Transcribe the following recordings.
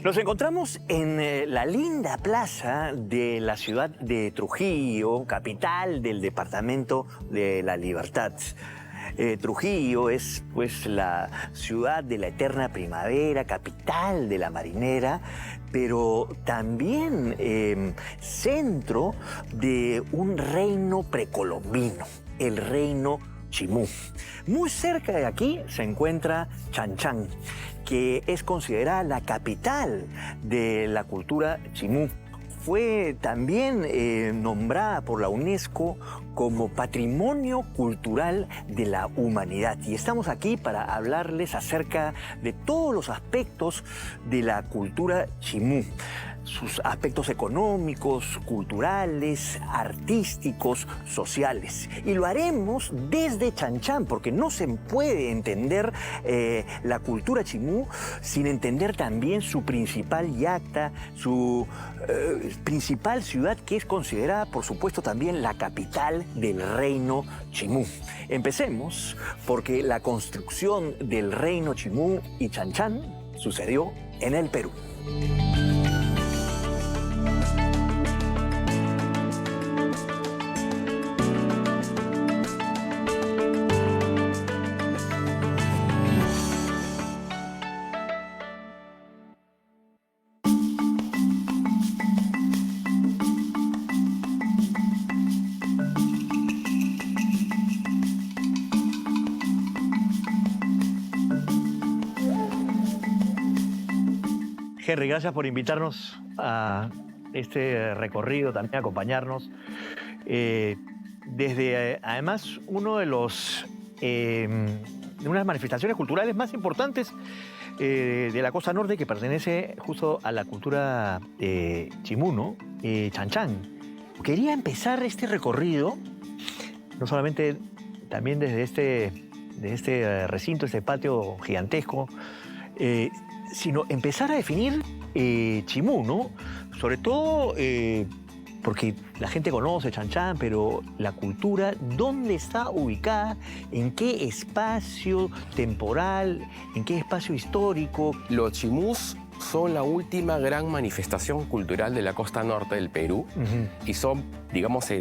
Nos encontramos en la linda plaza de la ciudad de Trujillo, capital del departamento de La Libertad. Trujillo es pues la ciudad de la eterna primavera, capital de la marinera, pero también centro de un reino precolombino, el reino Chimú. Muy cerca de aquí se encuentra Chan Chan, que es considerada la capital de la cultura Chimú. Fue también nombrada por la UNESCO como Patrimonio Cultural de la Humanidad. Y estamos aquí para hablarles acerca de todos los aspectos de la cultura Chimú. Sus aspectos económicos, culturales, artísticos, sociales. Y lo haremos desde Chan Chan, porque no se puede entender la cultura Chimú sin entender también su principal yacta, su principal ciudad, que es considerada, por supuesto, también la capital del reino Chimú. Empecemos porque la construcción del reino Chimú y Chan Chan sucedió en el Perú. Henry, gracias por invitarnos a este recorrido, también a acompañarnos. Desde, además, una de las manifestaciones culturales más importantes de la costa norte, que pertenece justo a la cultura chimú, ¿no? Chan Chan. Quería empezar este recorrido, no solamente también desde este recinto, este patio gigantesco, sino empezar a definir Chimú, ¿no? Sobre todo porque la gente conoce Chan Chan, pero la cultura, ¿dónde está ubicada? ¿En qué espacio temporal? ¿En qué espacio histórico? Los chimús son la última gran manifestación cultural de la costa norte del Perú y son, digamos,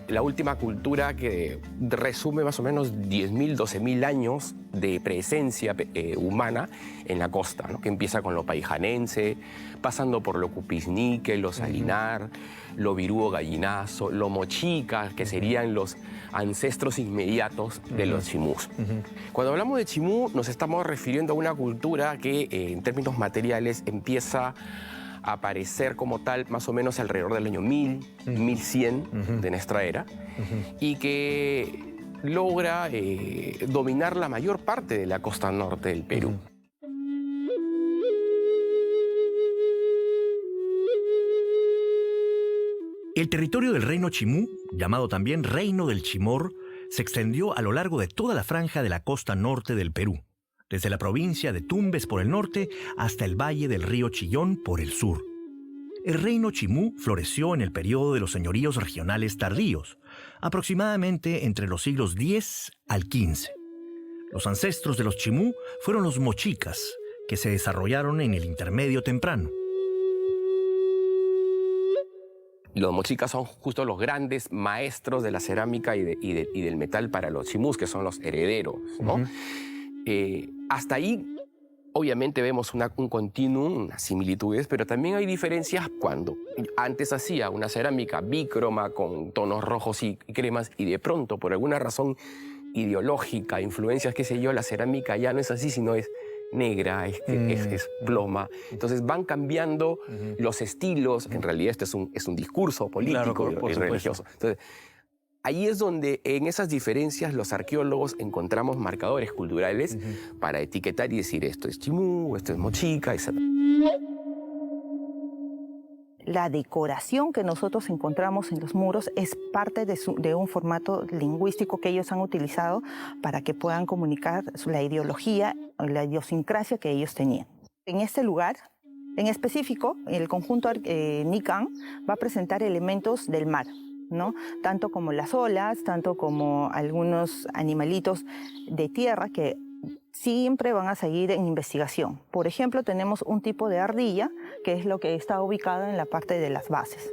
la última cultura que resume más o menos 10.000, 12.000 años de presencia humana en la costa, ¿no? Que empieza con lo paijanense, pasando por lo cupiznique, lo salinar, lo virúo gallinazo, lo mochica, que serían los ancestros inmediatos de los chimús. Cuando hablamos de chimú, nos estamos refiriendo a una cultura que en términos materiales empieza a aparecer como tal más o menos alrededor del año 1000, 1100 de nuestra era, y que logra dominar la mayor parte de la costa norte del Perú. El territorio del reino Chimú, llamado también Reino del Chimor, se extendió a lo largo de toda la franja de la costa norte del Perú, desde la provincia de Tumbes por el norte hasta el valle del río Chillón por el sur. El reino Chimú floreció en el periodo de los señoríos regionales tardíos, aproximadamente entre los siglos X al XV. Los ancestros de los Chimú fueron los mochicas, que se desarrollaron en el intermedio temprano. Los mochicas son justo los grandes maestros de la cerámica y del metal para los chimús, que son los herederos, ¿no? Hasta ahí, obviamente, vemos un continuum, unas similitudes, pero también hay diferencias cuando antes hacía una cerámica bícroma con tonos rojos y cremas y de pronto, por alguna razón ideológica, influencias, qué sé yo, la cerámica ya no es así, sino es negra, es ploma. Entonces van cambiando los estilos. En realidad este es un discurso político y religioso. Entonces, ahí es donde en esas diferencias los arqueólogos encontramos marcadores culturales para etiquetar y decir esto es chimú, esto es mochica, etc. La decoración que nosotros encontramos en los muros es parte de un formato lingüístico que ellos han utilizado para que puedan comunicar la ideología o la idiosincrasia que ellos tenían. En este lugar, en específico, el conjunto Nican va a presentar elementos del mar, ¿no? Tanto como las olas, tanto como algunos animalitos de tierra que siempre van a seguir en investigación. Por ejemplo, tenemos un tipo de ardilla que es lo que está ubicado en la parte de las bases.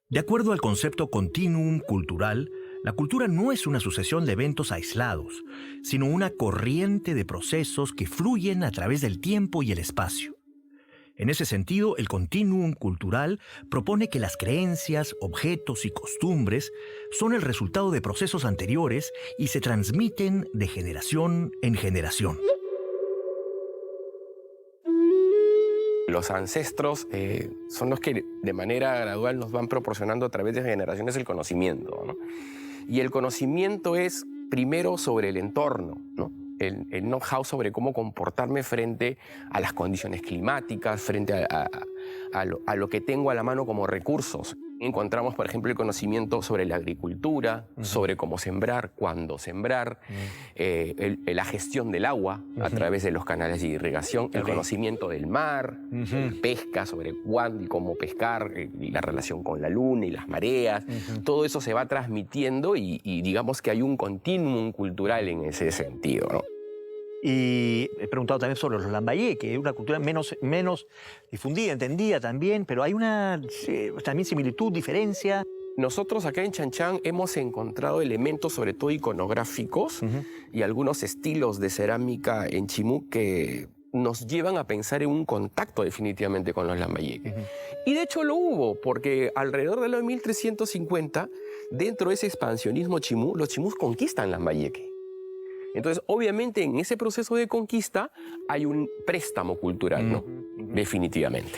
De acuerdo al concepto continuum cultural, la cultura no es una sucesión de eventos aislados, sino una corriente de procesos que fluyen a través del tiempo y el espacio. En ese sentido, el continuum cultural propone que las creencias, objetos y costumbres son el resultado de procesos anteriores y se transmiten de generación en generación. Los ancestros son los que de manera gradual nos van proporcionando a través de generaciones el conocimiento, ¿no? Y el conocimiento es primero sobre el entorno, ¿no? El know-how sobre cómo comportarme frente a las condiciones climáticas, frente a lo que tengo a la mano como recursos. Encontramos, por ejemplo, el conocimiento sobre la agricultura, sobre cómo sembrar, cuándo sembrar, la gestión del agua a través de los canales de irrigación, el conocimiento del mar, pesca, sobre cuándo y cómo pescar, la relación con la luna y las mareas. Todo eso se va transmitiendo y digamos que hay un continuum cultural en ese sentido, ¿no? Y he preguntado también sobre los lambayeque, que es una cultura menos difundida, entendida también, pero hay una también similitud, diferencia. Nosotros acá en Chan Chan hemos encontrado elementos, sobre todo iconográficos, y algunos estilos de cerámica en Chimú que nos llevan a pensar en un contacto definitivamente con los lambayeque. Y de hecho lo hubo, porque alrededor de los 1350, dentro de ese expansionismo chimú, los chimús conquistan lambayeque. Entonces, obviamente, en ese proceso de conquista hay un préstamo cultural, ¿no? Definitivamente.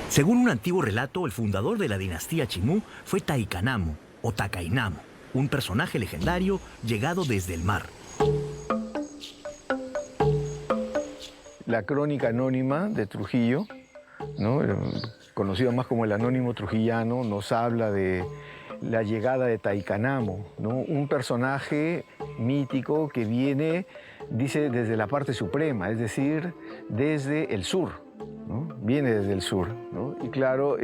Según un antiguo relato, el fundador de la dinastía Chimú fue Taikanamo o Takainamo, un personaje legendario llegado desde el mar. La crónica anónima de Trujillo, ¿no?, conocido más como el Anónimo Trujillano, nos habla de la llegada de Taikanamo, ¿no?, un personaje mítico que viene, dice, desde la parte suprema, es decir, desde el sur, ¿no? Viene desde el sur, ¿no? Y claro,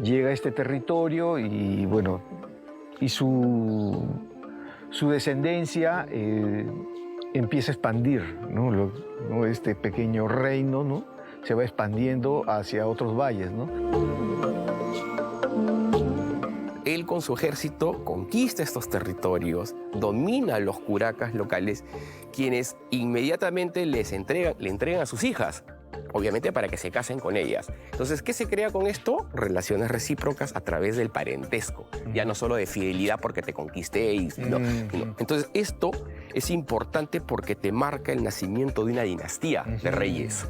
llega a este territorio y bueno, y su descendencia empieza a expandir, ¿no? Este pequeño reino, ¿no?, se va expandiendo hacia otros valles, ¿no? Él con su ejército conquista estos territorios, domina a los curacas locales, quienes inmediatamente le entregan a sus hijas, obviamente para que se casen con ellas. Entonces, ¿qué se crea con esto? Relaciones recíprocas a través del parentesco, ya no solo de fidelidad porque te conquisté. No. Entonces, esto es importante porque te marca el nacimiento de una dinastía de reyes,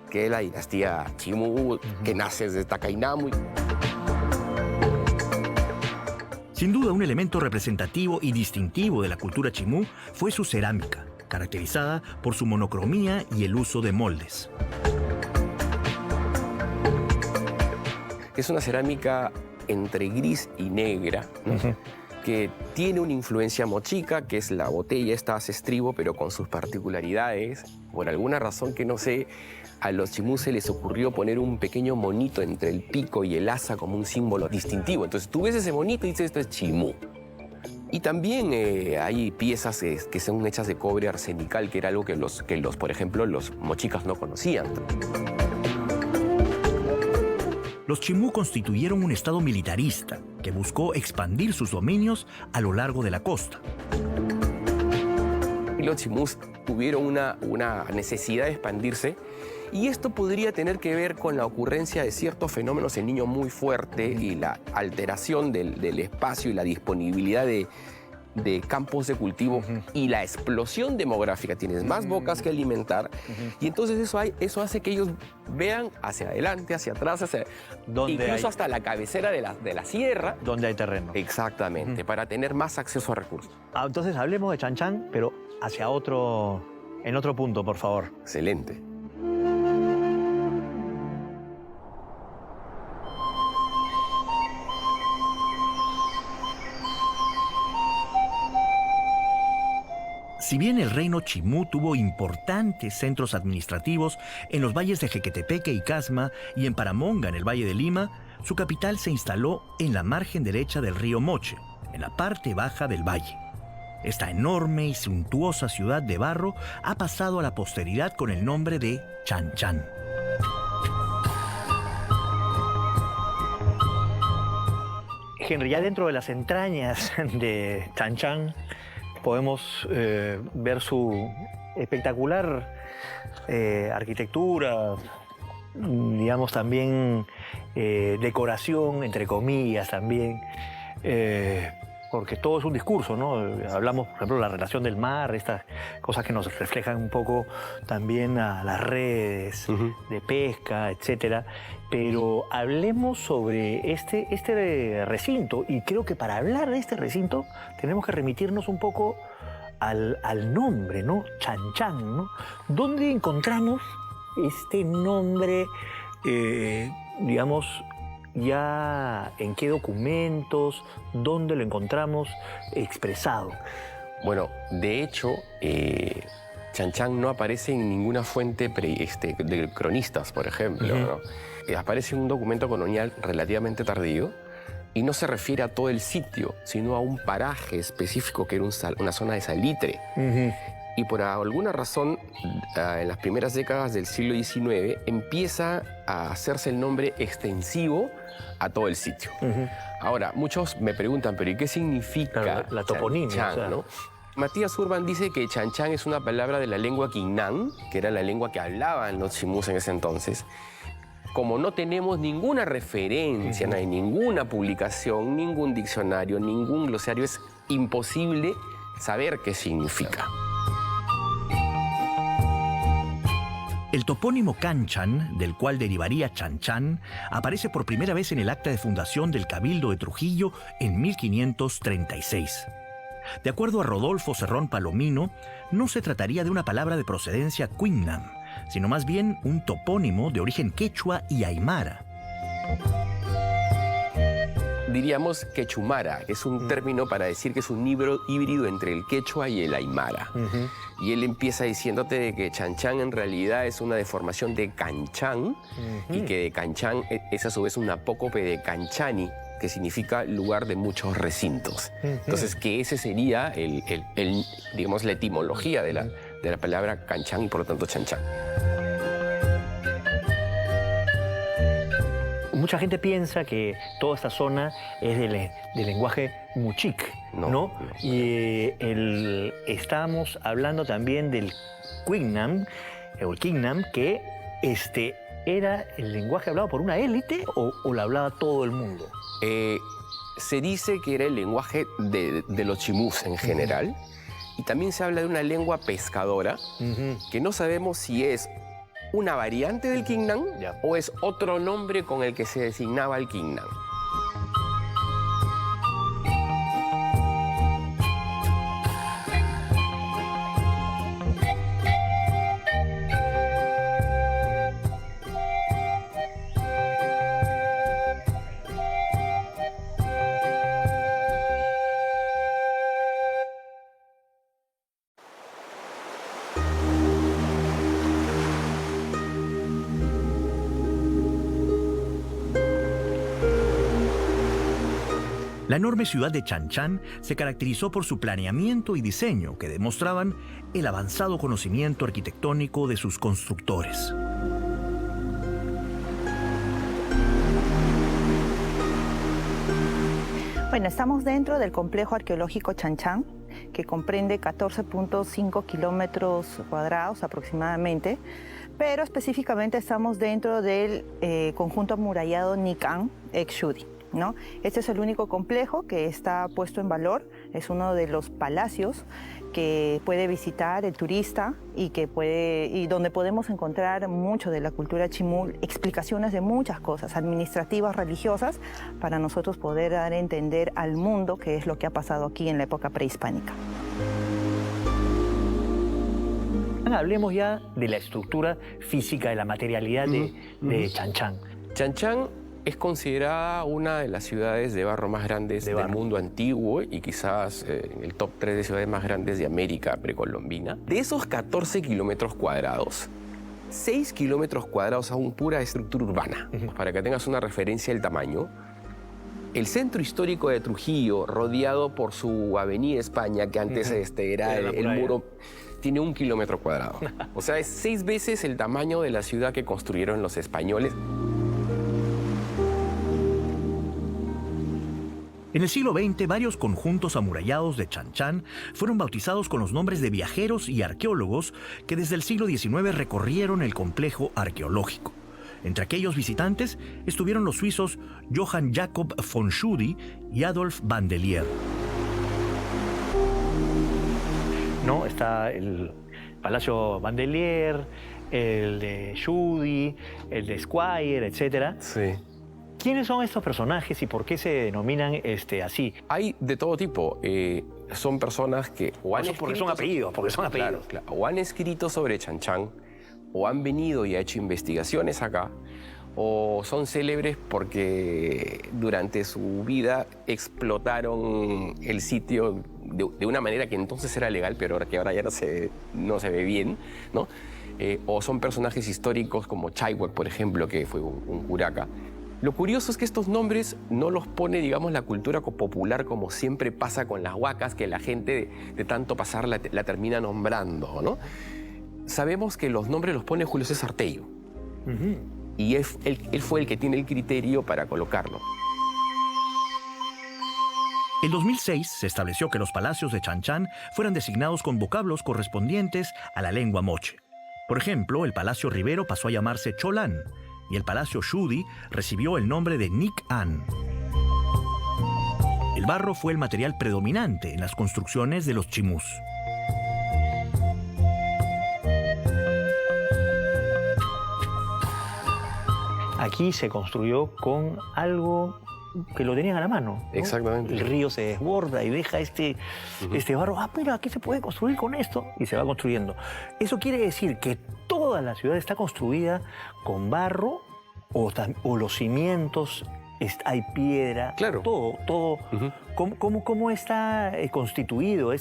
que es la dinastía Chimú, que nace desde Takainamo. Sin duda, un elemento representativo y distintivo de la cultura chimú fue su cerámica, caracterizada por su monocromía y el uso de moldes. Es una cerámica entre gris y negra, ¿no?, que tiene una influencia mochica, que es la botella, esta hace estribo, pero con sus particularidades. Por alguna razón que no sé, a los chimús se les ocurrió poner un pequeño monito entre el pico y el asa como un símbolo distintivo. Entonces tú ves ese monito y dices, esto es chimú. Y también hay piezas que son hechas de cobre arsenical, que era algo que por ejemplo, los mochicas no conocían. Los chimú constituyeron un estado militarista que buscó expandir sus dominios a lo largo de la costa. Y los chimús tuvieron una necesidad de expandirse, y esto podría tener que ver con la ocurrencia de ciertos fenómenos en Niño muy fuerte y la alteración del espacio y la disponibilidad de campos de cultivo y la explosión demográfica. Tienes más bocas que alimentar y entonces eso hace que ellos vean hacia adelante, hacia atrás, incluso hasta la cabecera de la sierra. Donde hay terreno. Exactamente, para tener más acceso a recursos. Entonces hablemos de Chan Chan, pero en otro punto, por favor. Excelente. Si bien el reino Chimú tuvo importantes centros administrativos en los valles de Jequetepeque y Casma y en Paramonga, en el Valle de Lima, su capital se instaló en la margen derecha del río Moche, en la parte baja del valle. Esta enorme y suntuosa ciudad de barro ha pasado a la posteridad con el nombre de Chan Chan. Henry, ya dentro de las entrañas de Chan Chan podemos ver su espectacular arquitectura, digamos también decoración, entre comillas también, porque todo es un discurso, ¿no? Hablamos, por ejemplo, de la relación del mar, estas cosas que nos reflejan un poco también a las redes de pesca, etcétera. Pero hablemos sobre este recinto, y creo que para hablar de este recinto tenemos que remitirnos un poco al nombre, ¿no? Chan Chan, ¿no? ¿Dónde encontramos este nombre, digamos, ya en qué documentos, dónde lo encontramos expresado? Bueno, de hecho, Chan Chan no aparece en ninguna fuente de cronistas, por ejemplo, ¿no? Aparece en un documento colonial relativamente tardío y no se refiere a todo el sitio, sino a un paraje específico que era una zona de salitre. Y por alguna razón, en las primeras décadas del siglo XIX, empieza a hacerse el nombre extensivo a todo el sitio. Ahora, muchos me preguntan, ¿pero y qué significa claro, la toponimia? Chan Chan, ¿no? Matías Urban dice que Chan Chan es una palabra de la lengua Quingnan, que era la lengua que hablaban los chimús en ese entonces. Como no tenemos ninguna referencia, no hay ninguna publicación, ningún diccionario, ningún glosario, es imposible saber qué significa. El topónimo Canchan, del cual derivaría Chan Chan, aparece por primera vez en el acta de fundación del Cabildo de Trujillo en 1536. De acuerdo a Rodolfo Cerrón Palomino, no se trataría de una palabra de procedencia Quinam, sino más bien un topónimo de origen quechua y aymara. Diríamos quechumara, es un término para decir que es un híbrido entre el quechua y el aymara. Y él empieza diciéndote de que Chan Chan en realidad es una deformación de Canchán y que de Canchán es a su vez un apócope de Canchani, que significa lugar de muchos recintos. Entonces, que ese sería digamos, la etimología de la palabra Canchán y por lo tanto Chan Chan. Mucha gente piensa que toda esta zona es del lenguaje muchic, ¿no? Y estamos hablando también del Quinam, o el Quinam, que ¿era el lenguaje hablado por una élite o lo hablaba todo el mundo? Se dice que era el lenguaje de los chimús en general, y también se habla de una lengua pescadora, que no sabemos si es una variante del Quingnan o es otro nombre con el que se designaba el Quingnan. La enorme ciudad de Chan Chan se caracterizó por su planeamiento y diseño que demostraban el avanzado conocimiento arquitectónico de sus constructores. Bueno, estamos dentro del complejo arqueológico Chan Chan, que comprende 14.5 kilómetros cuadrados aproximadamente, pero específicamente estamos dentro del conjunto amurallado Nikan Ekshudi, ¿no? Este es el único complejo que está puesto en valor, es uno de los palacios que puede visitar el turista y donde podemos encontrar mucho de la cultura chimú, explicaciones de muchas cosas, administrativas, religiosas, para nosotros poder dar a entender al mundo qué es lo que ha pasado aquí en la época prehispánica. Hablemos ya de la estructura física, de la materialidad de Chan Chan. Chan Chan Es considerada una de las ciudades de barro más grandes del mundo antiguo y quizás en el top 3 de ciudades más grandes de América precolombina. De esos 14 kilómetros cuadrados, 6 kilómetros cuadrados son pura estructura urbana. Para que tengas una referencia del tamaño, el centro histórico de Trujillo, rodeado por su avenida España, que antes era el muro, tiene 1 kilómetro cuadrado. O sea, es 6 veces el tamaño de la ciudad que construyeron los españoles. En el siglo XX, varios conjuntos amurallados de Chan Chan fueron bautizados con los nombres de viajeros y arqueólogos que desde el siglo XIX recorrieron el complejo arqueológico. Entre aquellos visitantes estuvieron los suizos Johann Jakob von Tschudi y Adolf van der Lier. ¿No? Está el Palacio van der Lier, el de Tschudi, el de Squire, etc. Sí. ¿Quiénes son estos personajes y por qué se denominan así? Hay de todo tipo. Son personas que o han Porque son apellidos, Claro, o han escrito sobre Chan Chan, o han venido y ha hecho investigaciones acá, o son célebres porque durante su vida explotaron el sitio de una manera que entonces era legal, pero que ahora ya no se ve bien, ¿no? O son personajes históricos como Chaiwak, por ejemplo, que fue un curaca. Lo curioso es que estos nombres no los pone, digamos, la cultura popular como siempre pasa con las huacas, que la gente de tanto pasar la termina nombrando, ¿no? Sabemos que los nombres los pone Julio César Tello. Y él fue el que tiene el criterio para colocarlo. En 2006 se estableció que los palacios de Chan Chan fueran designados con vocablos correspondientes a la lengua moche. Por ejemplo, el Palacio Rivero pasó a llamarse Cholán y el Palacio Tschudi recibió el nombre de Nik An. El barro fue el material predominante en las construcciones de los chimús. Aquí se construyó con algo que lo tenían a la mano, ¿no? Exactamente. El río se desborda y deja este barro. Ah, mira, aquí se puede construir con esto. Y se va construyendo. Eso quiere decir que toda la ciudad está construida con barro o los cimientos, hay piedra. Claro. Todo. ¿Cómo está constituido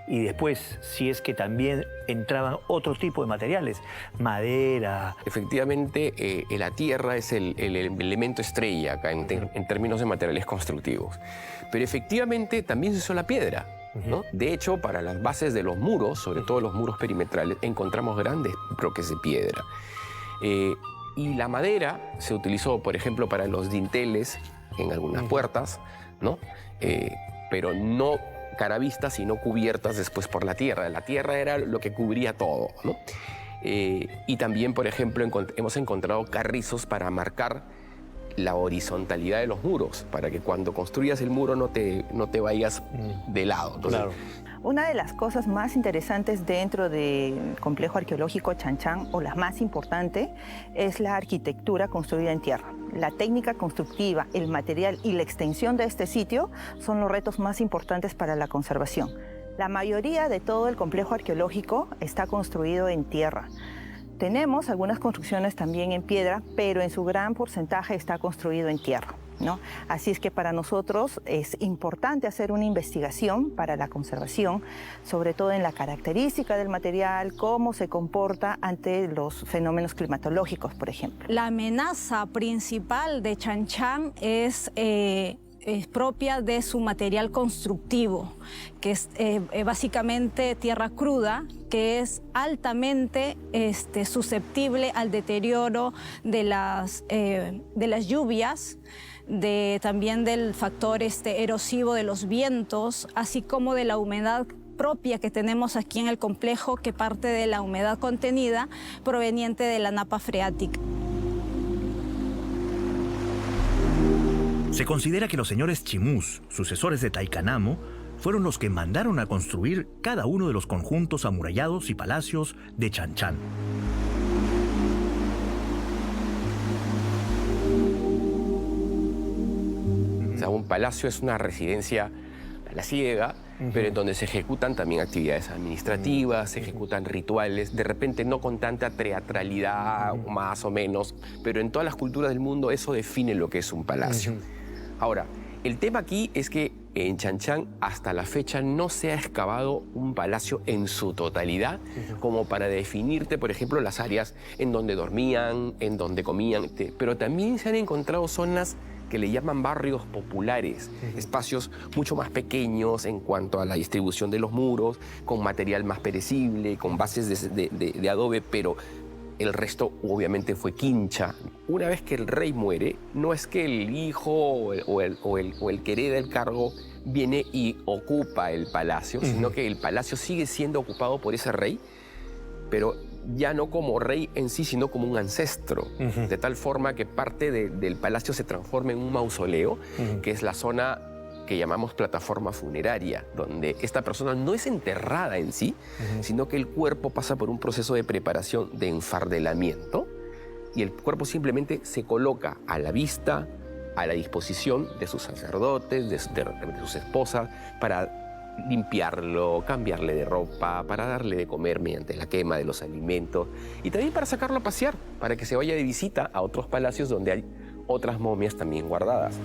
y después, si es que también entraban otro tipo de materiales? Madera. Efectivamente, la tierra es el elemento estrella acá en términos de materiales constructivos. Pero efectivamente también se usó la piedra, ¿no? De hecho, para las bases de los muros, sobre todo los muros perimetrales, encontramos grandes bloques de piedra. Y la madera se utilizó, por ejemplo, para los dinteles en algunas puertas, ¿no? Pero no caravistas, sino cubiertas después por la tierra. La tierra era lo que cubría todo, ¿no? Y también, por ejemplo, hemos encontrado carrizos para marcar la horizontalidad de los muros, para que cuando construyas el muro no te vayas de lado. Entonces, claro. Una de las cosas más interesantes dentro del complejo arqueológico Chan Chan, o la más importante, es la arquitectura construida en tierra. La técnica constructiva, el material y la extensión de este sitio son los retos más importantes para la conservación. La mayoría de todo el complejo arqueológico está construido en tierra. Tenemos algunas construcciones también en piedra, pero en su gran porcentaje está construido en tierra, ¿no? Así es que para nosotros es importante hacer una investigación para la conservación, sobre todo en la característica del material, cómo se comporta ante los fenómenos climatológicos, por ejemplo. La amenaza principal de Chan Chan es propia de su material constructivo, que es básicamente tierra cruda, que es altamente susceptible al deterioro de las lluvias, también del factor erosivo de los vientos, así como de la humedad propia que tenemos aquí en el complejo, que parte de la humedad contenida proveniente de la napa freática. Se considera que los señores chimús, sucesores de Taikanamo, fueron los que mandaron a construir cada uno de los conjuntos amurallados y palacios de Chan Chan. O sea, un palacio es una residencia palaciega pero en donde se ejecutan también actividades administrativas, se ejecutan rituales, de repente no con tanta teatralidad, más o menos, pero en todas las culturas del mundo eso define lo que es un palacio. Ahora, el tema aquí es que en Chan Chan hasta la fecha no se ha excavado un palacio en su totalidad como para definirte, por ejemplo, las áreas en donde dormían, en donde comían, pero también se han encontrado zonas que le llaman barrios populares, espacios mucho más pequeños en cuanto a la distribución de los muros, con material más perecible, con bases de adobe, pero el resto obviamente fue quincha. Una vez que el rey muere, no es que el hijo o el que hereda el cargo viene y ocupa el palacio, sino que el palacio sigue siendo ocupado por ese rey, pero ya no como rey en sí, sino como un ancestro, de tal forma que parte del palacio se transforma en un mausoleo, que es la zona que llamamos plataforma funeraria, donde esta persona no es enterrada en sí, sino que el cuerpo pasa por un proceso de preparación de enfardelamiento y el cuerpo simplemente se coloca a la vista, a la disposición de sus sacerdotes, de sus esposas, para limpiarlo, cambiarle de ropa, para darle de comer mediante la quema de los alimentos y también para sacarlo a pasear, para que se vaya de visita a otros palacios donde hay otras momias también guardadas.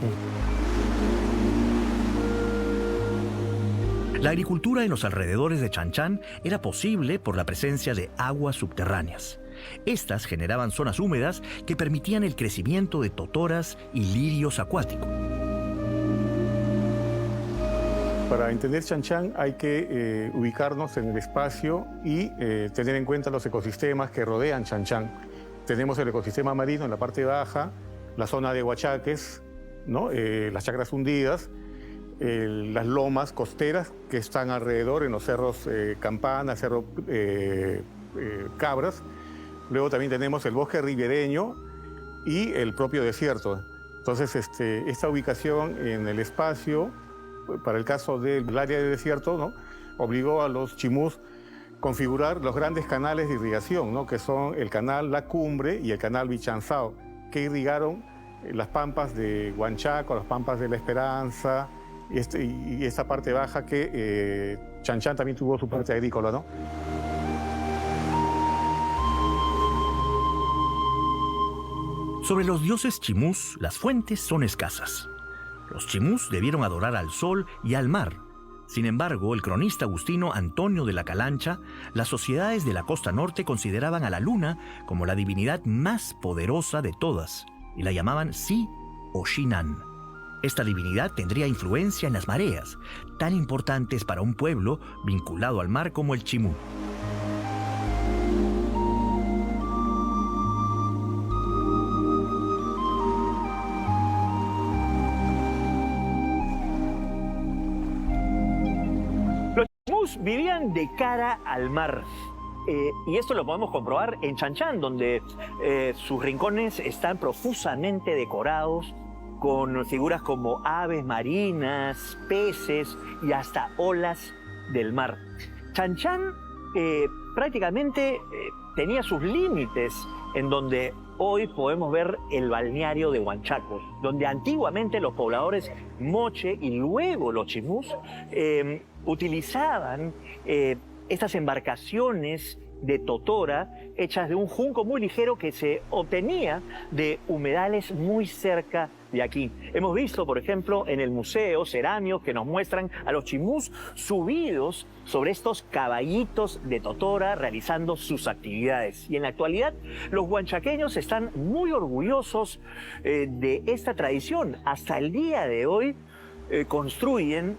La agricultura en los alrededores de Chan Chan era posible por la presencia de aguas subterráneas. Estas generaban zonas húmedas que permitían el crecimiento de totoras y lirios acuáticos. Para entender Chan Chan hay que ubicarnos en el espacio y tener en cuenta los ecosistemas que rodean Chan Chan. Tenemos el ecosistema marino en la parte baja, la zona de huachaques, ¿no? Las chacras hundidas, las lomas costeras que están alrededor en los cerros Campana, cerro Cabras. Luego también tenemos el bosque ribereño y el propio desierto. Entonces, esta ubicación en el espacio, para el caso del área de desierto, ¿no?, obligó a los chimús configurar los grandes canales de irrigación, ¿no?, que son el canal La Cumbre y el canal Vichanzao, que irrigaron las pampas de Huanchaco, las pampas de La Esperanza y esta parte baja que Chan Chan también tuvo su parte agrícola, ¿no? Sobre los dioses chimús, las fuentes son escasas. Los chimús debieron adorar al sol y al mar. Sin embargo, el cronista agustino Antonio de la Calancha, las sociedades de la costa norte consideraban a la luna como la divinidad más poderosa de todas y la llamaban Si o Shinan. Esta divinidad tendría influencia en las mareas, tan importantes para un pueblo vinculado al mar como el chimú. Vivían de cara al mar. Y esto lo podemos comprobar en Chan Chan, donde sus rincones están profusamente decorados con figuras como aves marinas, peces y hasta olas del mar. Chan Chan prácticamente tenía sus límites en donde hoy podemos ver el balneario de Huanchaco, donde antiguamente los pobladores moche y luego los chimús utilizaban estas embarcaciones de totora hechas de un junco muy ligero que se obtenía de humedales muy cerca de aquí. Hemos visto, por ejemplo, en el museo cerámicos que nos muestran a los chimús subidos sobre estos caballitos de totora realizando sus actividades. Y en la actualidad los huanchaqueños están muy orgullosos de esta tradición. Hasta el día de hoy construyen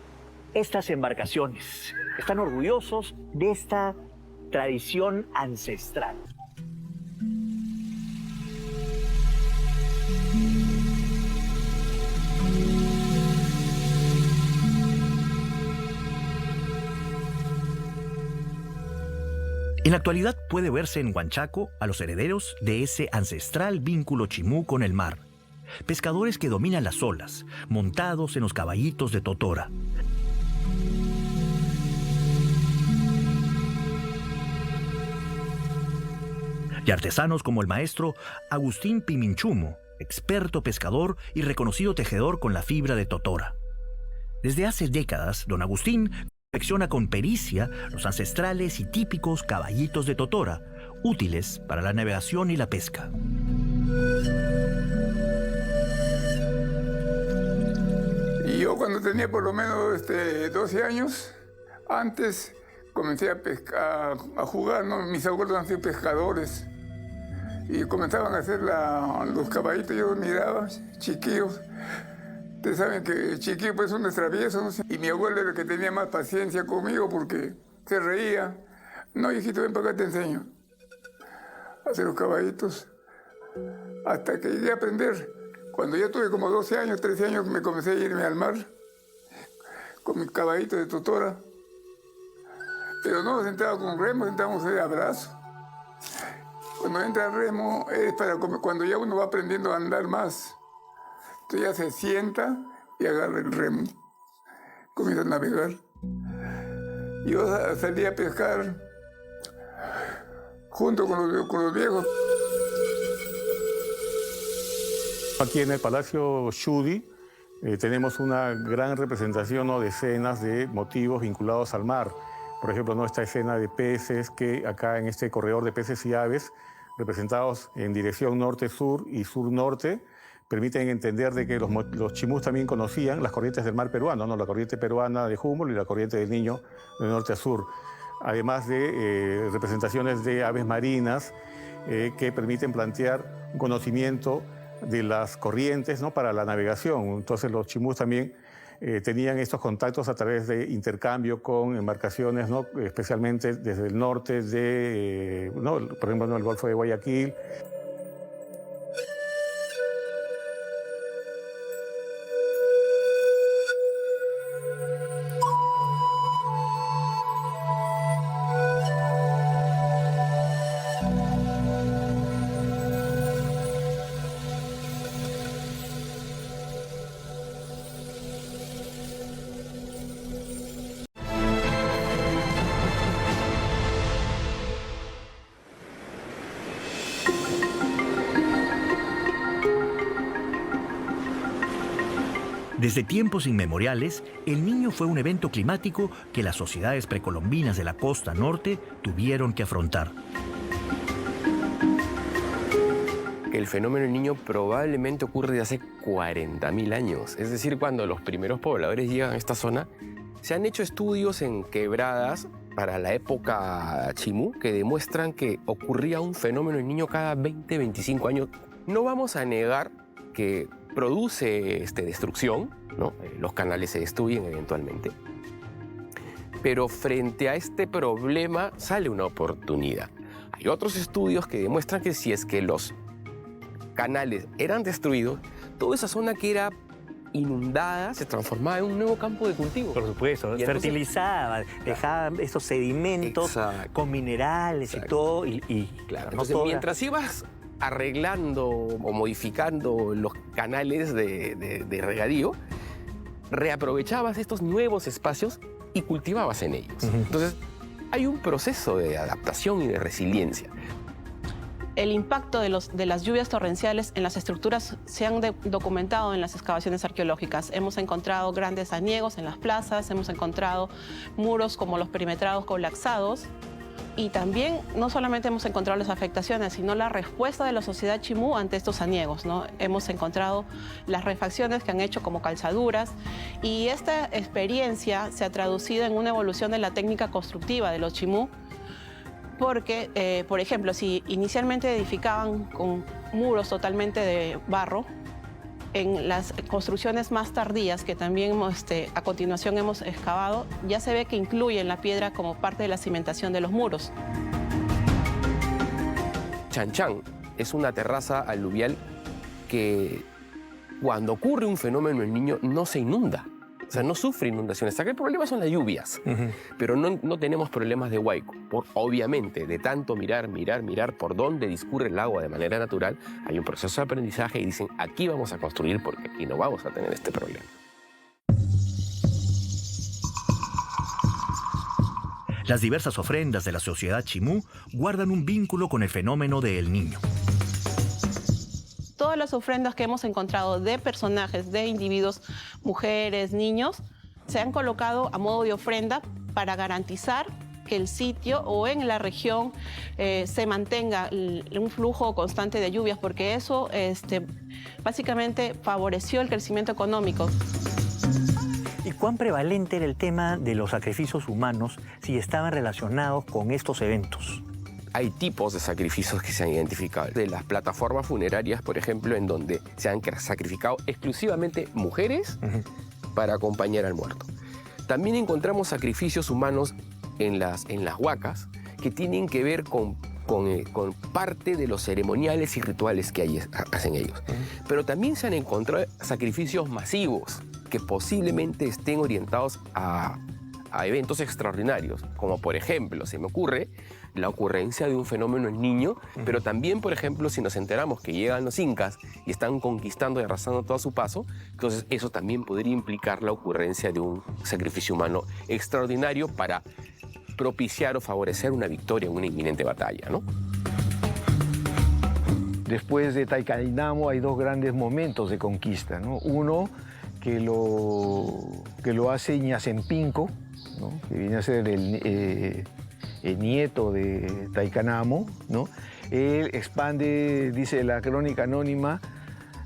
estas embarcaciones. Están orgullosos de esta tradición ancestral. En la actualidad puede verse en Huanchaco a los herederos de ese ancestral vínculo chimú con el mar. Pescadores que dominan las olas, montados en los caballitos de totora. Y artesanos como el maestro Agustín Piminchumo, experto pescador y reconocido tejedor con la fibra de totora. Desde hace décadas, don Agustín Inspecciona con pericia los ancestrales y típicos caballitos de totora, útiles para la navegación y la pesca. Y yo cuando tenía por lo menos 12 años, antes comencé a pescar, a jugar, ¿no? Mis abuelos han sido pescadores y comenzaban a hacer los caballitos, yo los miraba, chiquillos. Ustedes saben que chiquillo pues uno es travieso, ¿no? Y mi abuelo era el que tenía más paciencia conmigo porque se reía. No, hijito, ven para acá, te enseño a hacer los caballitos. Hasta que llegué a aprender. Cuando ya tuve como 12 años, 13 años, me comencé a irme al mar con mis caballitos de totora. Pero no sentaba con remo, sentábamos de abrazo. Cuando entra el remo es para cuando ya uno va aprendiendo a andar más. Entonces ya se sienta y agarra el remo. Comienza a navegar. Yo salí a pescar junto con los viejos. Aquí en el Palacio Chudi tenemos una gran representación, ¿no?, de escenas de motivos vinculados al mar. Por ejemplo, ¿no?, esta escena de peces que acá en este corredor de peces y aves, representados en dirección norte-sur y sur-norte, permiten entender de que los chimús también conocían las corrientes del mar peruano, ¿no?, la corriente peruana de Humboldt y la corriente del Niño de norte a sur. Además de representaciones de aves marinas que permiten plantear un conocimiento de las corrientes, ¿no?, para la navegación. Entonces los chimús también tenían estos contactos a través de intercambio con embarcaciones, ¿no?, especialmente desde el norte de, ¿no?, por ejemplo, ¿no?, el Golfo de Guayaquil. Desde tiempos inmemoriales, el Niño fue un evento climático que las sociedades precolombinas de la costa norte tuvieron que afrontar. El fenómeno del Niño probablemente ocurre de hace 40.000 años. Es decir, cuando los primeros pobladores llegan a esta zona, se han hecho estudios en quebradas para la época chimú que demuestran que ocurría un fenómeno del Niño cada 20-25 años. No vamos a negar que produce destrucción, ¿no? Los canales se destruyen eventualmente. Pero frente a este problema sale una oportunidad. Hay otros estudios que demuestran que si es que los canales eran destruidos, toda esa zona que era inundada se transformaba en un nuevo campo de cultivo. Por supuesto, fertilizaba, dejaba esos sedimentos con minerales y todo. Claro, entonces mientras ibas arreglando o modificando los canales de regadío, reaprovechabas estos nuevos espacios y cultivabas en ellos. Entonces, hay un proceso de adaptación y de resiliencia. El impacto de las lluvias torrenciales en las estructuras se han documentado en las excavaciones arqueológicas. Hemos encontrado grandes añegos en las plazas, hemos encontrado muros como los perimetrados colapsados. Y también no solamente hemos encontrado las afectaciones, sino la respuesta de la sociedad chimú ante estos añegos, ¿no? Hemos encontrado las refacciones que han hecho como calzaduras y esta experiencia se ha traducido en una evolución de la técnica constructiva de los chimú porque, por ejemplo, si inicialmente edificaban con muros totalmente de barro, en las construcciones más tardías, que también a continuación hemos excavado, ya se ve que incluyen la piedra como parte de la cimentación de los muros. Chanchán es una terraza aluvial que cuando ocurre un fenómeno del Niño no se inunda. O sea, no sufre inundaciones. Acá el problema son las lluvias, pero no tenemos problemas de huaico. Obviamente, de tanto mirar por dónde discurre el agua de manera natural, hay un proceso de aprendizaje y dicen, aquí vamos a construir porque aquí no vamos a tener este problema. Las diversas ofrendas de la sociedad chimú guardan un vínculo con el fenómeno de El Niño. Todas las ofrendas que hemos encontrado de personajes, de individuos, mujeres, niños, se han colocado a modo de ofrenda para garantizar que el sitio o en la región se mantenga un flujo constante de lluvias, porque eso básicamente favoreció el crecimiento económico. ¿Y cuán prevalente era el tema de los sacrificios humanos si estaban relacionados con estos eventos? Hay tipos de sacrificios que se han identificado. De las plataformas funerarias, por ejemplo, en donde se han sacrificado exclusivamente mujeres para acompañar al muerto. También encontramos sacrificios humanos en las huacas que tienen que ver con parte de los ceremoniales y rituales que hacen ellos. Pero también se han encontrado sacrificios masivos que posiblemente estén orientados a eventos extraordinarios, como por ejemplo, se me ocurre la ocurrencia de un fenómeno en niño, pero también, por ejemplo, si nos enteramos que llegan los incas y están conquistando y arrasando todo a su paso, entonces eso también podría implicar la ocurrencia de un sacrificio humano extraordinario para propiciar o favorecer una victoria en una inminente batalla, ¿no? Después de Taikanamo hay dos grandes momentos de conquista, ¿no? Uno que lo hace Ñazempinco, ¿no? Que viene a ser el nieto de Taikanamo, ¿no? Él expande, dice la crónica anónima,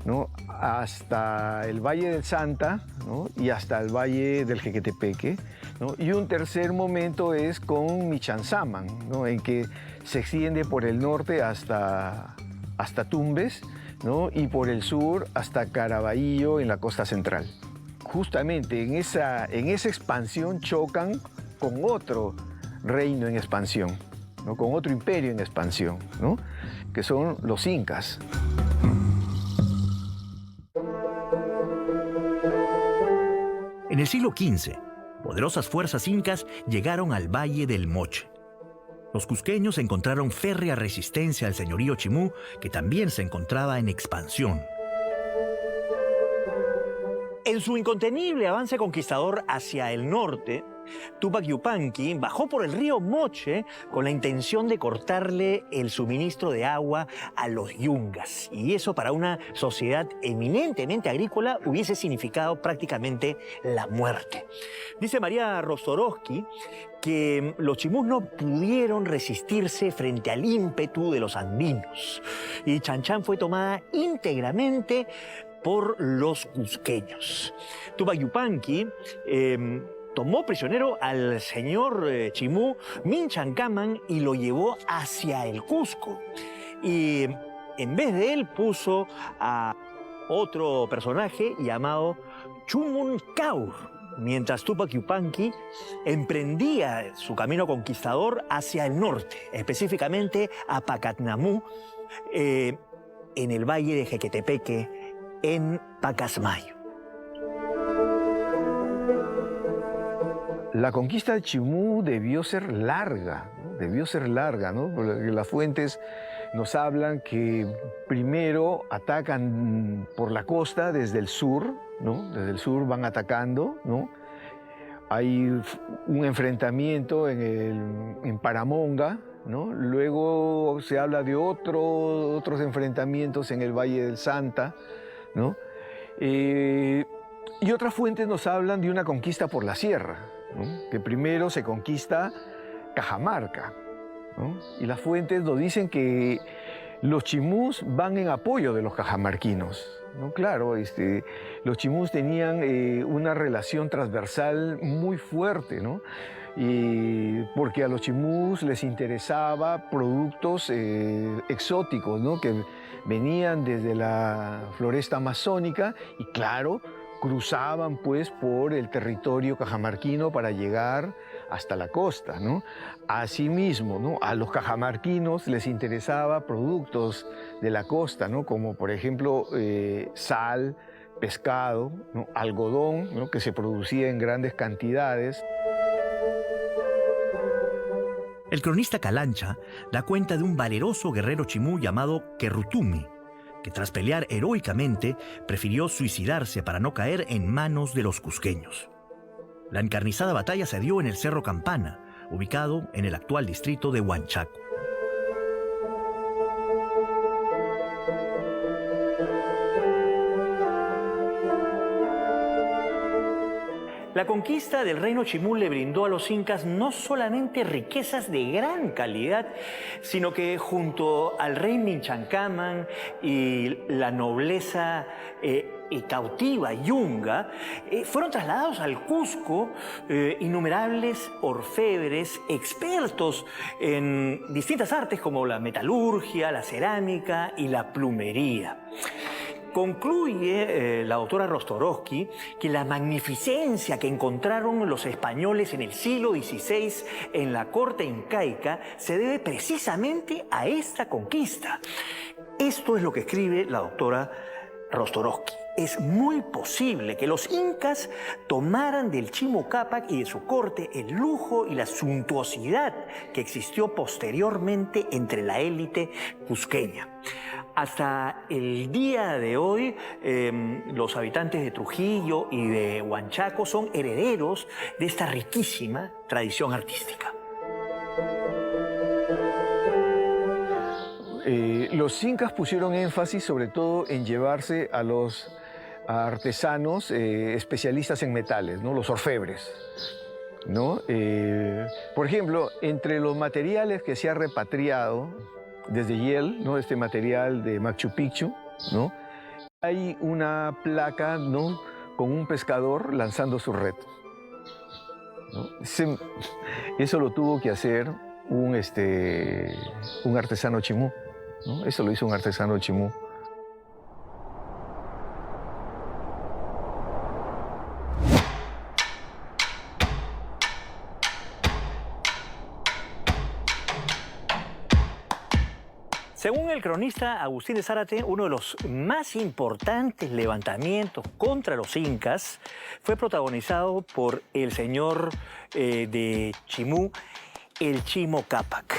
¿no? Hasta el Valle del Santa, ¿no? Y hasta el Valle del Jequetepeque, ¿no? Y un tercer momento es con Michanzaman, ¿no? En que se extiende por el norte hasta Tumbes, ¿no? Y por el sur hasta Caraballo en la costa central. Justamente en esa expansión chocan con otro reino en expansión, ¿no? Con otro imperio en expansión, ¿no? Que son los incas. En el siglo XV, poderosas fuerzas incas llegaron al Valle del Moche. Los cusqueños encontraron férrea resistencia al señorío chimú, que también se encontraba en expansión. En su incontenible avance conquistador hacia el norte, Tupac Yupanqui bajó por el río Moche con la intención de cortarle el suministro de agua a los yungas. Y eso para una sociedad eminentemente agrícola hubiese significado prácticamente la muerte. Dice María Rostorovsky que los chimús no pudieron resistirse frente al ímpetu de los andinos. Y Chan fue tomada íntegramente por los cusqueños. Tupac Yupanqui tomó prisionero al señor chimú Minchacaman y lo llevó hacia el Cusco. Y en vez de él puso a otro personaje llamado Chumuncaur, mientras Tupac Yupanqui emprendía su camino conquistador hacia el norte, específicamente a Pacatnamú, en el valle de Jequetepeque, en Pacasmayo. La conquista del Chimú debió ser larga, ¿no? Porque las fuentes nos hablan que primero atacan por la costa desde el sur, ¿no? Desde el sur van atacando, ¿no? Hay un enfrentamiento en Paramonga, ¿no? Luego se habla de otros enfrentamientos en el Valle del Santa, ¿no? Y otras fuentes nos hablan de una conquista por la sierra, ¿no? Que primero se conquista Cajamarca, ¿no? Y las fuentes nos dicen que los chimús van en apoyo de los cajamarquinos, ¿no? Claro, los chimús tenían una relación transversal muy fuerte, ¿no? Y porque a los chimús les interesaba productos exóticos, ¿no? Que venían desde la floresta amazónica y claro, cruzaban pues por el territorio cajamarquino para llegar hasta la costa, ¿no? Asimismo, ¿no? A los cajamarquinos les interesaba productos de la costa, ¿no? Como por ejemplo sal, pescado, ¿no? Algodón, ¿no? Que se producía en grandes cantidades. El cronista Calancha da cuenta de un valeroso guerrero chimú llamado Querrutumi, que tras pelear heroicamente prefirió suicidarse para no caer en manos de los cusqueños. La encarnizada batalla se dio en el Cerro Campana, ubicado en el actual distrito de Huanchaco. La conquista del reino Chimú le brindó a los incas no solamente riquezas de gran calidad, sino que junto al rey Minchancamán y la nobleza cautiva yunga, fueron trasladados al Cusco innumerables orfebres expertos en distintas artes como la metalurgia, la cerámica y la plumería. Concluye la doctora Rostorovsky que la magnificencia que encontraron los españoles en el siglo XVI en la corte incaica se debe precisamente a esta conquista. Esto es lo que escribe la doctora Rostorovsky. Es muy posible que los incas tomaran del Chimo Cápac y de su corte el lujo y la suntuosidad que existió posteriormente entre la élite cusqueña. Hasta el día de hoy, los habitantes de Trujillo y de Huanchaco son herederos de esta riquísima tradición artística. Los incas pusieron énfasis sobre todo en llevarse a los artesanos especialistas en metales, ¿no? Los orfebres, ¿no? Por ejemplo, entre los materiales que se ha repatriado desde Yel, ¿no? Este material de Machu Picchu, ¿no? Hay una placa, ¿no? Con un pescador lanzando su red, ¿no? Eso lo tuvo que hacer un artesano chimú, ¿no? Eso lo hizo un artesano chimú. Según el cronista Agustín de Zárate, uno de los más importantes levantamientos contra los incas fue protagonizado por el señor de Chimú, el Chimo Cápac.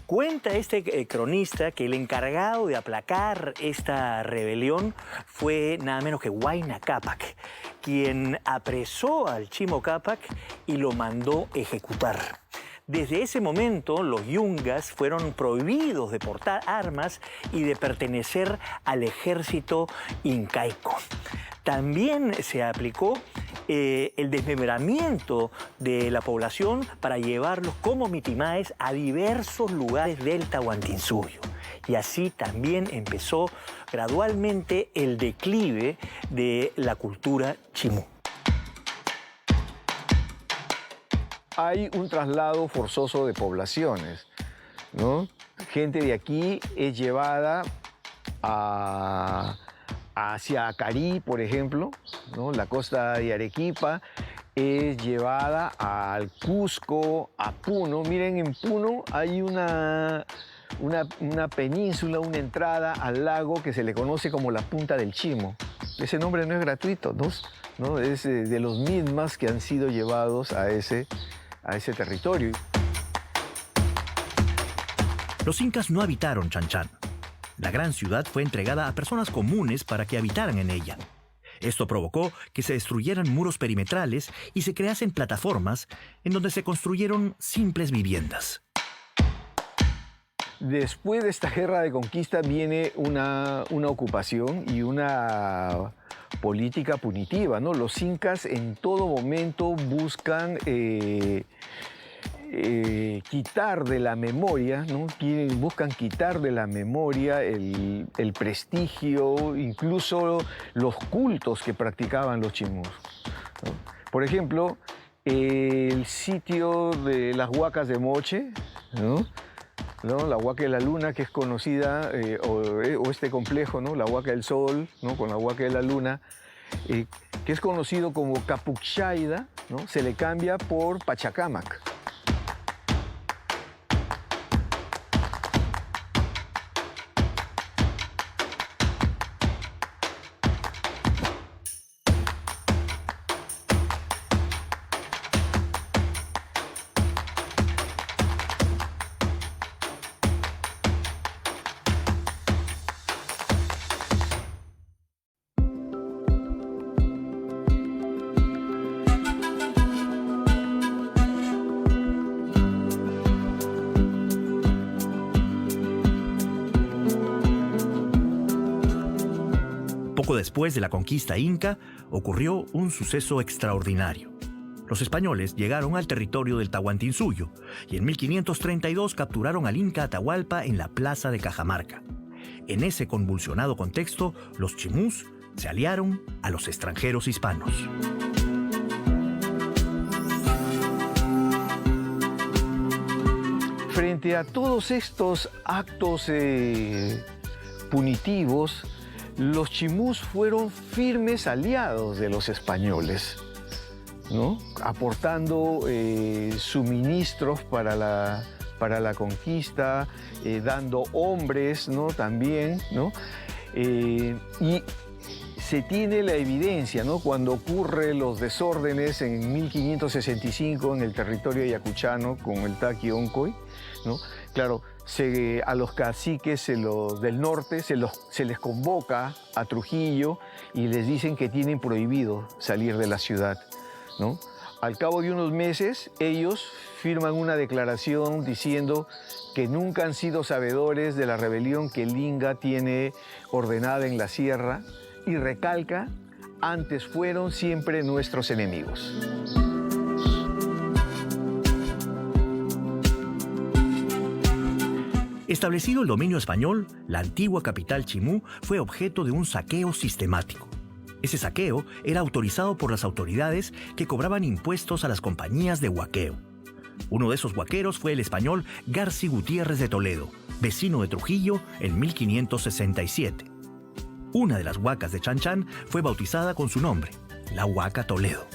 Cuenta este cronista que el encargado de aplacar esta rebelión fue nada menos que Huayna Cápac, quien apresó al Chimo Cápac y lo mandó ejecutar. Desde ese momento, los yungas fueron prohibidos de portar armas y de pertenecer al ejército incaico. También se aplicó el desmembramiento de la población para llevarlos como mitimaes a diversos lugares del Tahuantinsuyo. Y así también empezó gradualmente el declive de la cultura chimú. Hay un traslado forzoso de poblaciones, ¿no? Gente de aquí es llevada hacia Acarí, por ejemplo, ¿no? La costa de Arequipa es llevada al Cusco, a Puno. Miren, en Puno hay una península, una entrada al lago que se le conoce como la Punta del Chimo. Ese nombre no es gratuito, ¿no? Es de los mismas que han sido llevados a ese territorio. Los incas no habitaron Chan-Chan. La gran ciudad fue entregada a personas comunes para que habitaran en ella. Esto provocó que se destruyeran muros perimetrales y se creasen plataformas en donde se construyeron simples viviendas. Después de esta guerra de conquista viene una ocupación y una política punitiva, ¿no? Los incas en todo momento buscan quitar de la memoria, ¿no? Buscan quitar de la memoria el prestigio, incluso los cultos que practicaban los chimús, ¿no? Por ejemplo, el sitio de las huacas de Moche, ¿no? La Huaca de la Luna, que es conocida, o este complejo, ¿no? La Huaca del Sol, ¿no? Con la Huaca de la Luna, que es conocido como Capuchaida, ¿no? Se le cambia por Pachacamac. Poco después de la conquista inca, ocurrió un suceso extraordinario. Los españoles llegaron al territorio del Tahuantinsuyo y en 1532 capturaron al inca Atahualpa en la plaza de Cajamarca. En ese convulsionado contexto, los chimús se aliaron a los extranjeros hispanos. Frente a todos estos actos punitivos, los chimús fueron firmes aliados de los españoles, ¿no? Aportando suministros para la conquista, dando hombres, ¿no? También, ¿no? Y se tiene la evidencia, ¿no? Cuando ocurren los desórdenes en 1565 en el territorio ayacuchano con el Taqui Oncoy, ¿no? Claro, a los caciques del norte se les convoca a Trujillo y les dicen que tienen prohibido salir de la ciudad, ¿no? Al cabo de unos meses, ellos firman una declaración diciendo que nunca han sido sabedores de la rebelión que el Inga tiene ordenada en la sierra y recalca, antes fueron siempre nuestros enemigos. Establecido el dominio español, la antigua capital chimú fue objeto de un saqueo sistemático. Ese saqueo era autorizado por las autoridades que cobraban impuestos a las compañías de huaqueo. Uno de esos huaqueros fue el español Garci Gutiérrez de Toledo, vecino de Trujillo en 1567. Una de las huacas de Chan Chan fue bautizada con su nombre, la Huaca Toledo.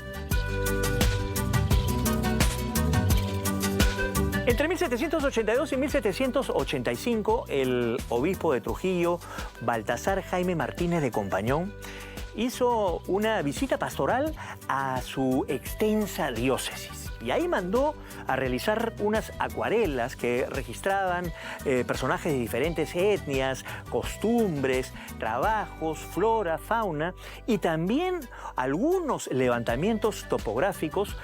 Entre 1782 y 1785, el obispo de Trujillo, Baltasar Jaime Martínez de Compañón, hizo una visita pastoral a su extensa diócesis. Y ahí mandó a realizar unas acuarelas que registraban personajes de diferentes etnias, costumbres, trabajos, flora, fauna y también algunos levantamientos topográficos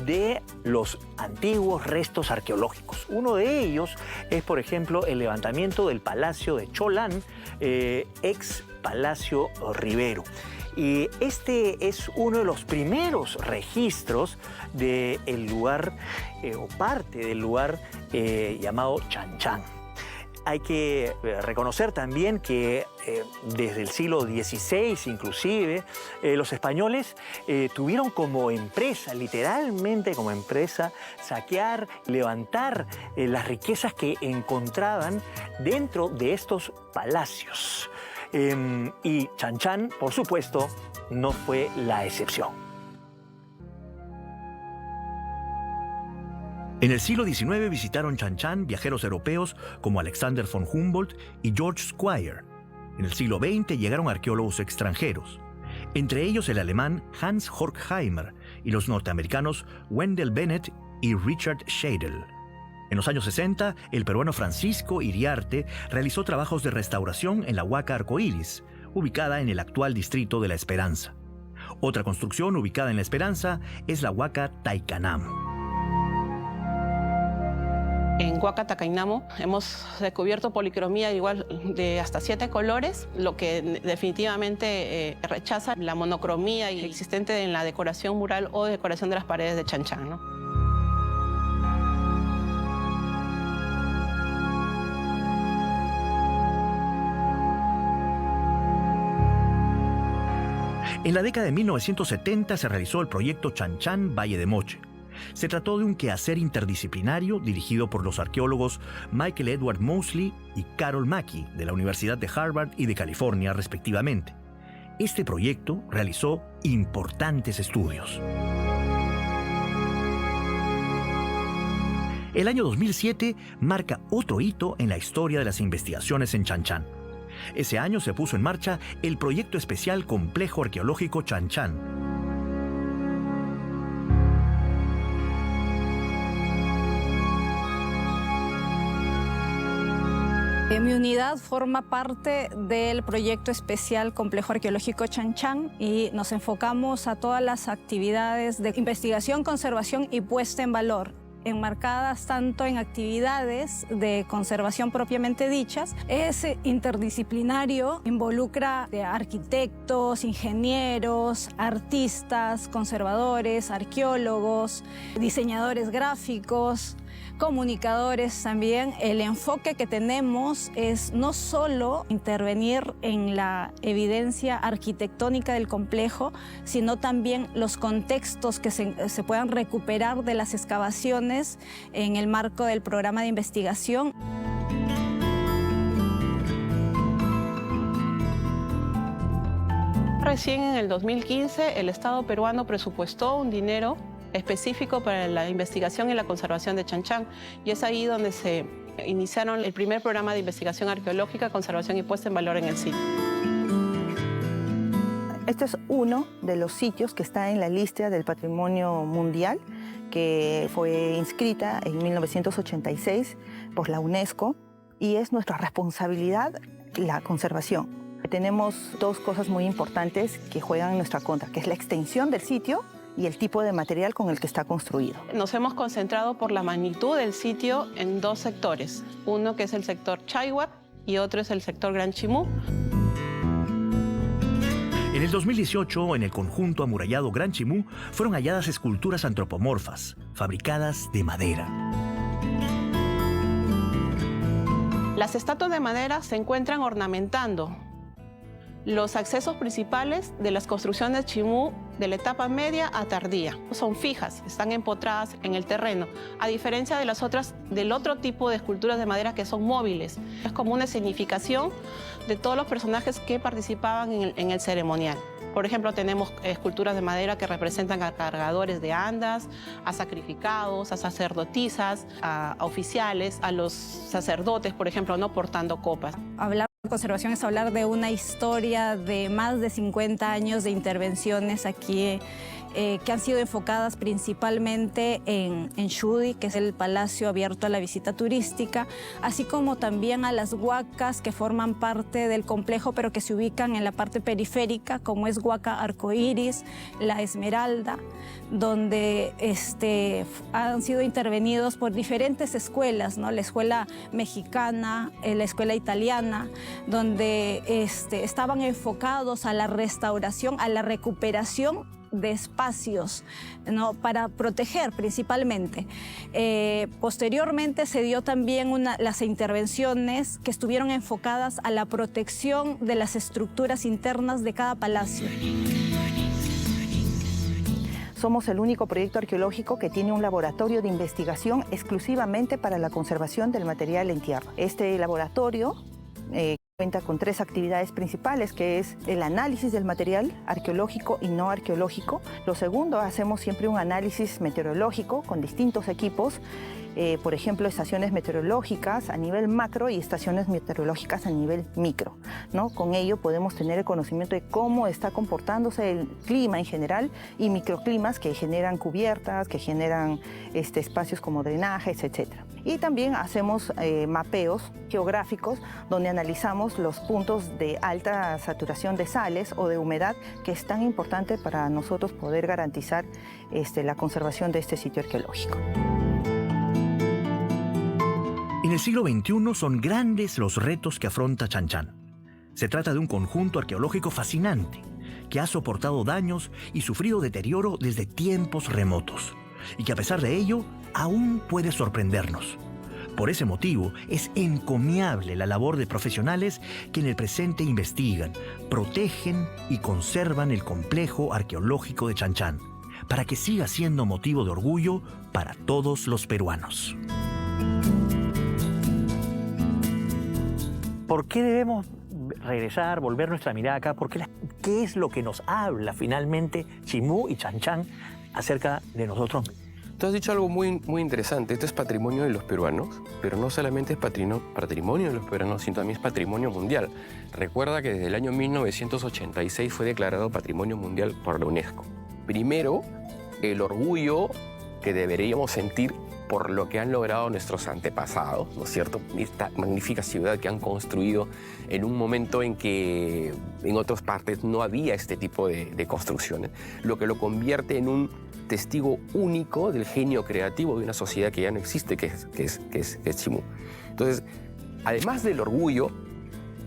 de los antiguos restos arqueológicos. Uno de ellos es, por ejemplo, el levantamiento del Palacio de Cholán, ex Palacio Rivero. Y este es uno de los primeros registros del lugar, o parte del lugar llamado Chan Chan. Hay que reconocer también que desde el siglo XVI inclusive, los españoles tuvieron como empresa, literalmente como empresa, saquear, levantar las riquezas que encontraban dentro de estos palacios. Y Chan Chan, por supuesto, no fue la excepción. En el siglo XIX visitaron Chan Chan viajeros europeos como Alexander von Humboldt y George Squier. En el siglo XX llegaron arqueólogos extranjeros, entre ellos el alemán Hans Horkheimer y los norteamericanos Wendell Bennett y Richard Shadle. En los años 60, el peruano Francisco Iriarte realizó trabajos de restauración en la Huaca Arcoíris, ubicada en el actual distrito de La Esperanza. Otra construcción ubicada en La Esperanza es la Huaca Taikanamo. En Huaca Tacainamo hemos descubierto policromía igual de hasta 7 colores, lo que definitivamente rechaza la monocromía existente en la decoración mural o decoración de las paredes de Chan Chan, ¿no? En la década de 1970 se realizó el proyecto Chan Chan Valle de Moche. Se trató de un quehacer interdisciplinario dirigido por los arqueólogos Michael Edward Mosley y Carol Mackey de la Universidad de Harvard y de California, respectivamente. Este proyecto realizó importantes estudios. El año 2007 marca otro hito en la historia de las investigaciones en Chan Chan. Ese año se puso en marcha el proyecto especial Complejo Arqueológico Chan Chan. Mi unidad forma parte del proyecto especial Complejo Arqueológico Chan Chan y nos enfocamos a todas las actividades de investigación, conservación y puesta en valor enmarcadas tanto en actividades de conservación propiamente dichas. Es interdisciplinario, involucra arquitectos, ingenieros, artistas, conservadores, arqueólogos, diseñadores gráficos, comunicadores también. El enfoque que tenemos es no solo intervenir en la evidencia arquitectónica del complejo, sino también los contextos que se puedan recuperar de las excavaciones en el marco del programa de investigación. Recién en el 2015 el Estado peruano presupuestó un dinero específico para la investigación y la conservación de Chan Chan, y es ahí donde se iniciaron el primer programa de investigación arqueológica, conservación y puesta en valor en el sitio. Este es uno de los sitios que está en la lista del Patrimonio Mundial, que fue inscrita en 1986 por la UNESCO, y es nuestra responsabilidad la conservación. Tenemos dos cosas muy importantes que juegan en nuestra contra, que es la extensión del sitio y el tipo de material con el que está construido. Nos hemos concentrado por la magnitud del sitio en dos sectores, uno que es el sector Chaiwat y otro es el sector Gran Chimú. En el 2018, en el conjunto amurallado Gran Chimú, fueron halladas esculturas antropomorfas, fabricadas de madera. Las estatuas de madera se encuentran ornamentando los accesos principales de las construcciones Chimú de la etapa media a tardía. Son fijas, están empotradas en el terreno, a diferencia de las otras, del otro tipo de esculturas de madera que son móviles. Es como una significación de todos los personajes que participaban en el ceremonial. Por ejemplo, tenemos esculturas de madera que representan a cargadores de andas, a sacrificados, a sacerdotisas, a oficiales, a los sacerdotes, por ejemplo, no portando copas. Hablar de conservación es hablar de una historia de más de 50 años de intervenciones aquí que han sido enfocadas principalmente en Xudi, que es el palacio abierto a la visita turística, así como también a las huacas que forman parte del complejo, pero que se ubican en la parte periférica, como es Huaca Arcoíris, La Esmeralda, donde han sido intervenidos por diferentes escuelas, ¿no? La escuela mexicana, la escuela italiana, donde estaban enfocados a la restauración, a la recuperación de espacios, ¿no? Para proteger principalmente. Posteriormente se dio también las intervenciones que estuvieron enfocadas a la protección de las estructuras internas de cada palacio. Somos el único proyecto arqueológico que tiene un laboratorio de investigación exclusivamente para la conservación del material en tierra. Este laboratorio cuenta con 3 actividades principales, que es el análisis del material arqueológico y no arqueológico. Lo segundo, hacemos siempre un análisis meteorológico con distintos equipos, por ejemplo, estaciones meteorológicas a nivel macro y estaciones meteorológicas a nivel micro, ¿no? Con ello podemos tener el conocimiento de cómo está comportándose el clima en general y microclimas que generan cubiertas, que generan espacios como drenajes, etc. Y también hacemos mapeos geográficos donde analizamos los puntos de alta saturación de sales o de humedad, que es tan importante para nosotros poder garantizar la conservación de este sitio arqueológico. En el siglo XXI son grandes los retos que afronta Chan Chan. Se trata de un conjunto arqueológico fascinante, que ha soportado daños y sufrido deterioro desde tiempos remotos, y que a pesar de ello, aún puede sorprendernos. Por ese motivo, es encomiable la labor de profesionales que en el presente investigan, protegen y conservan el complejo arqueológico de Chan Chan, para que siga siendo motivo de orgullo para todos los peruanos. ¿Por qué debemos regresar, volver nuestra mirada acá? ¿Qué es lo que nos habla finalmente Chimú y Chan Chan acerca de nosotros? Tú has dicho algo muy interesante. Esto es patrimonio de los peruanos, pero no solamente es patrimonio de los peruanos, sino también es patrimonio mundial. Recuerda que desde el año 1986 fue declarado patrimonio mundial por la UNESCO. Primero, el orgullo que deberíamos sentir por lo que han logrado nuestros antepasados, ¿no es cierto? Esta magnífica ciudad que han construido en un momento en que en otras partes no había este tipo de construcciones, lo que lo convierte en un testigo único del genio creativo de una sociedad que ya no existe, que es Chimú. Entonces, además del orgullo,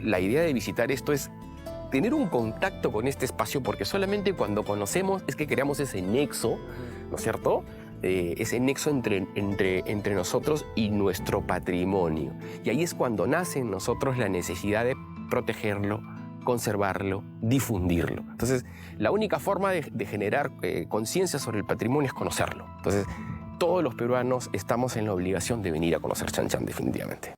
la idea de visitar esto es tener un contacto con este espacio, porque solamente cuando conocemos es que creamos ese nexo, ¿no es cierto?, ese nexo entre nosotros y nuestro patrimonio. Y ahí es cuando nace en nosotros la necesidad de protegerlo, conservarlo, difundirlo. Entonces, la única forma de generar conciencia sobre el patrimonio es conocerlo. Entonces, todos los peruanos estamos en la obligación de venir a conocer Chan Chan, definitivamente.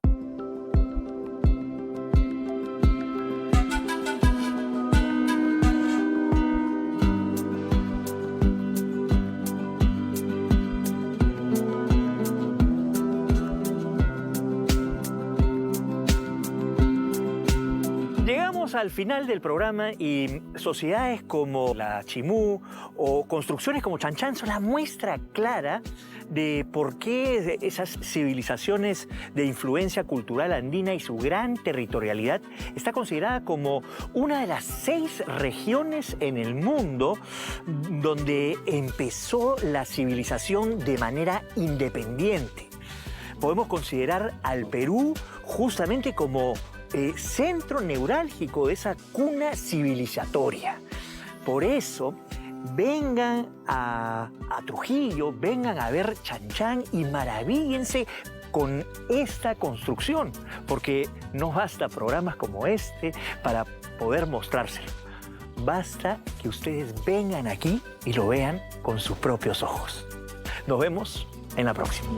Al final del programa, y sociedades como la Chimú o construcciones como Chan Chan son la muestra clara de por qué esas civilizaciones de influencia cultural andina y su gran territorialidad está considerada como una de las 6 regiones en el mundo donde empezó la civilización de manera independiente. Podemos considerar al Perú justamente como centro neurálgico de esa cuna civilizatoria. Por eso, vengan a Trujillo, vengan a ver Chan Chan y maravíllense con esta construcción, porque no basta programas como este para poder mostrárselo. Basta que ustedes vengan aquí y lo vean con sus propios ojos. Nos vemos en la próxima.